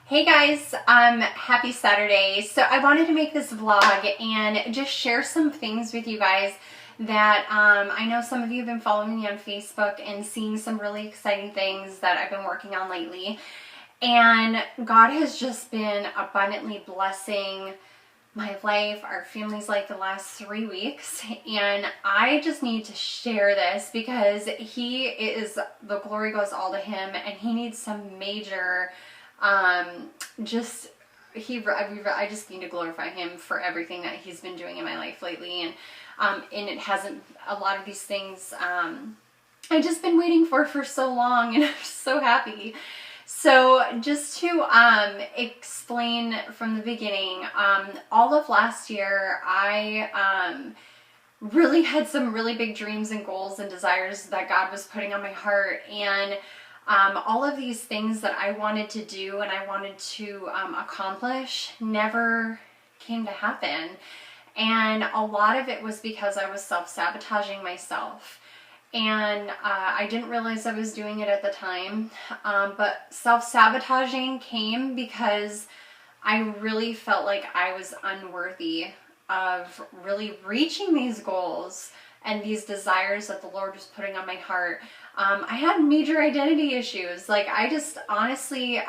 Hey guys, happy Saturday. So I wanted to make this vlog and just share some things with you guys that I know some of you have been following me on Facebook and seeing some really exciting things that I've been working on lately. And God has just been abundantly blessing my life, our family's life the last 3 weeks. And I just need to share this because the glory goes all to him, and he needs some major I just need to glorify him for everything that he's been doing in my life lately. And it hasn't, a lot of these things, I've just been waiting for so long, and I'm so happy. So just to explain from the beginning, all of last year, I really had some really big dreams and goals and desires that God was putting on my heart. And all of these things that I wanted to do and I wanted to accomplish never came to happen. And a lot of it was because I was self-sabotaging myself. And I didn't realize I was doing it at the time. But self-sabotaging came because I really felt like I was unworthy of really reaching these goals and these desires that the Lord was putting on my heart. I had major identity issues. Like, I just honestly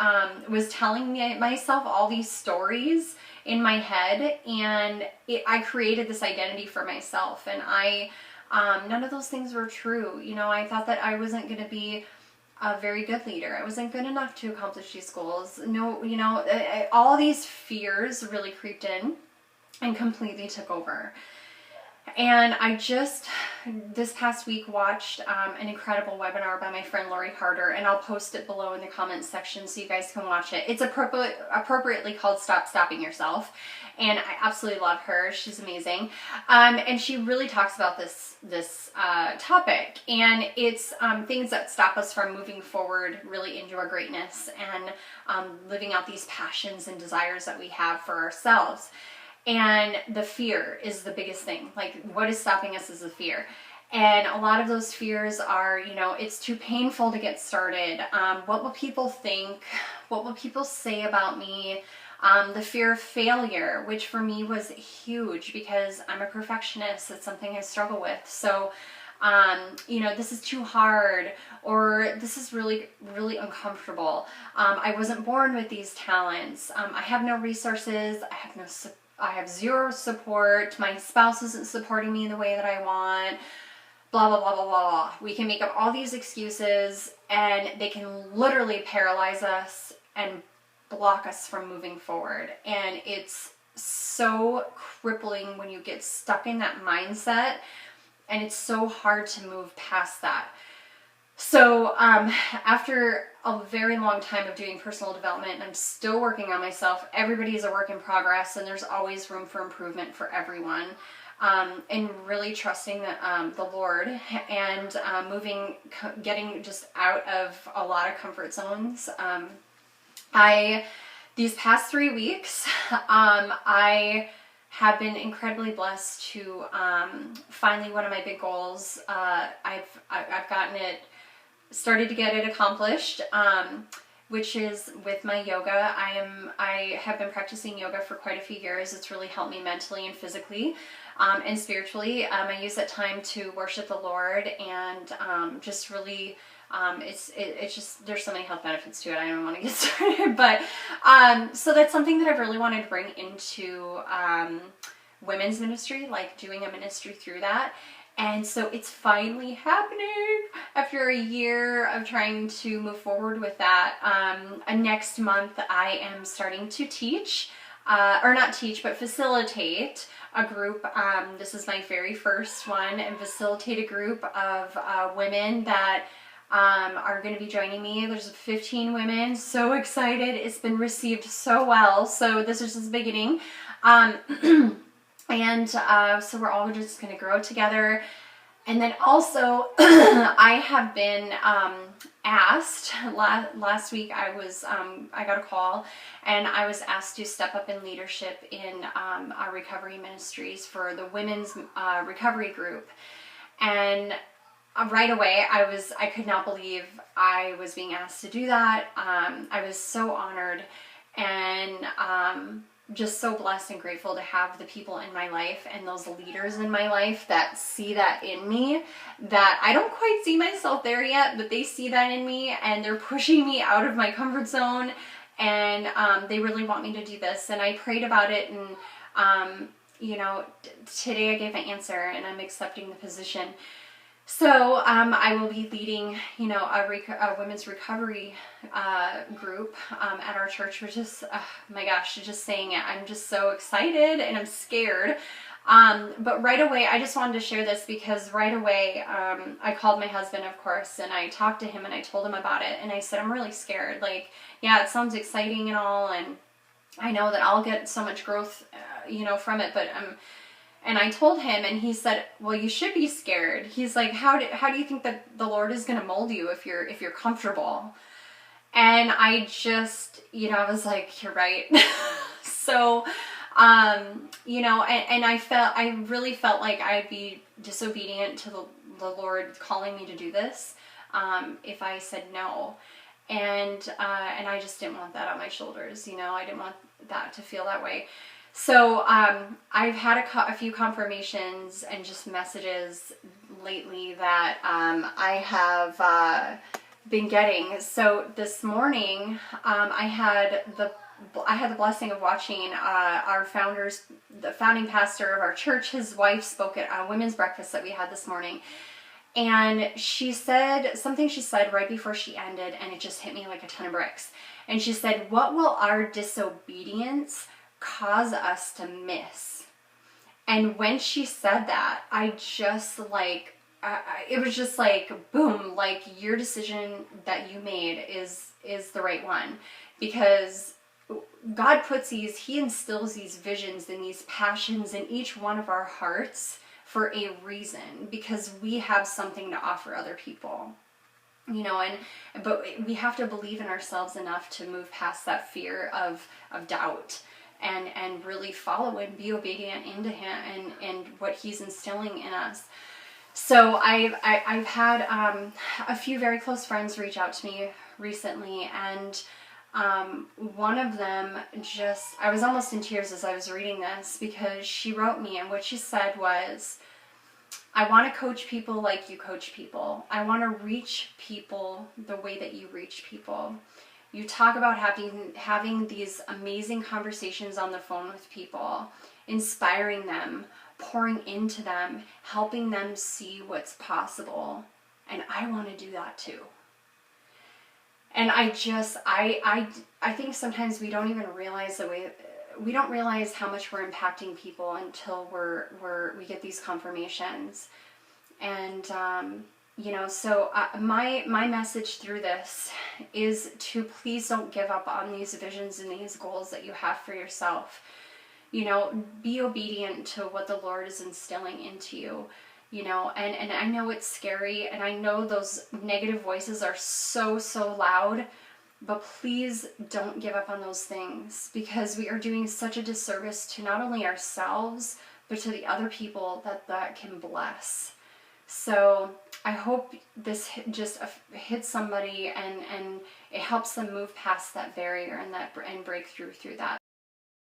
was telling myself all these stories in my head, and I created this identity for myself, and none of those things were true. You know, I thought that I wasn't going to be a very good leader. I wasn't good enough to accomplish these goals. No, you know, all these fears really creeped in and completely took over. And I just, this past week, watched an incredible webinar by my friend Lori Harder, and I'll post it below in the comments section so you guys can watch it. It's appropriately called Stop Stopping Yourself, and I absolutely love her. She's amazing. And she really talks about this topic, and it's things that stop us from moving forward really into our greatness and living out these passions and desires that we have for ourselves. And the fear is the biggest thing. Like, what is stopping us is the fear. And a lot of those fears are, you know, it's too painful to get started. What will people think? What will people say about me? The fear of failure, which for me was huge because I'm a perfectionist. It's something I struggle with. So, you know, this is too hard, or this is really, really uncomfortable. I wasn't born with these talents. I have no resources. I have zero support. My spouse isn't supporting me in the way that I want. Blah, blah, blah, blah, blah. We can make up all these excuses, and they can literally paralyze us and block us from moving forward. And it's so crippling when you get stuck in that mindset, and it's so hard to move past that. So after a very long time of doing personal development, and I'm still working on myself, everybody is a work in progress, and there's always room for improvement for everyone. And really trusting the Lord and getting just out of a lot of comfort zones. These past 3 weeks, I have been incredibly blessed to finally, one of my big goals, I've gotten it, started to get it accomplished, which is with my yoga. I have been practicing yoga for quite a few years. It's really helped me mentally and physically and spiritually. I use that time to worship the Lord and just really, it's just, there's so many health benefits to it. I don't want to get started, but so that's something that I've really wanted to bring into women's ministry, like doing a ministry through that. And so it's finally happening after a year of trying to move forward with that. Next month I am starting to teach, or not teach, but facilitate a group. This is my very first one, and facilitate a group of women that are going to be joining me. There's 15 women. So excited. It's been received so well. So this is just the beginning. And so we're all just going to grow together. And then also, I have been asked, last week I got a call, and I was asked to step up in leadership in our recovery ministries for the women's recovery group. And right away, I could not believe I was being asked to do that. I was so honored. And just so blessed and grateful to have the people in my life and those leaders in my life that see that in me, that I don't quite see myself there yet, but they see that in me and they're pushing me out of my comfort zone, and they really want me to do this. And I prayed about it, and today I gave an answer and I'm accepting the position. So I will be leading, a women's recovery group at our church, which is, my gosh, just saying it, I'm just so excited and I'm scared. But right away, I just wanted to share this because right away, I called my husband, of course, and I talked to him and I told him about it. And I said, I'm really scared. Like, yeah, it sounds exciting and all, and I know that I'll get so much growth, from it, but and I told him, and he said, well, you should be scared. He's like, how do you think that the Lord is going to mold you if you're comfortable? And I just, I was like, you're right. So, and I really felt like I'd be disobedient to the Lord calling me to do this, if I said no. And I just didn't want that on my shoulders. I didn't want that to feel that way. So I've had a few confirmations and just messages lately that I have been getting. So this morning I had the blessing of watching the founding pastor of our church. His wife spoke at a women's breakfast that we had this morning. And she said something right before she ended, and it just hit me like a ton of bricks. And she said, what will our disobedience cause us to miss? And when she said that, I just it was just like, boom, like your decision that you made is the right one. Because God He instills these visions and these passions in each one of our hearts for a reason, because we have something to offer other people. But we have to believe in ourselves enough to move past that fear of doubt and really follow and be obedient into Him and what He's instilling in us. So I've had a few very close friends reach out to me recently, and one of them I was almost in tears as I was reading this, because she wrote me, and what she said was, I want to coach people like you coach people. I want to reach people the way that you reach people. You talk about having these amazing conversations on the phone with people, inspiring them, pouring into them, helping them see what's possible. And I want to do that too. And I think sometimes we don't even realize we don't realize how much we're impacting people until we get these confirmations. And so my message through this is to please don't give up on these visions and these goals that you have for yourself. Be obedient to what the Lord is instilling into you. And I know it's scary, and I know those negative voices are so loud, but please don't give up on those things, because we are doing such a disservice to not only ourselves, but to the other people that can bless. So I hope this just hits somebody and it helps them move past that barrier and break through that.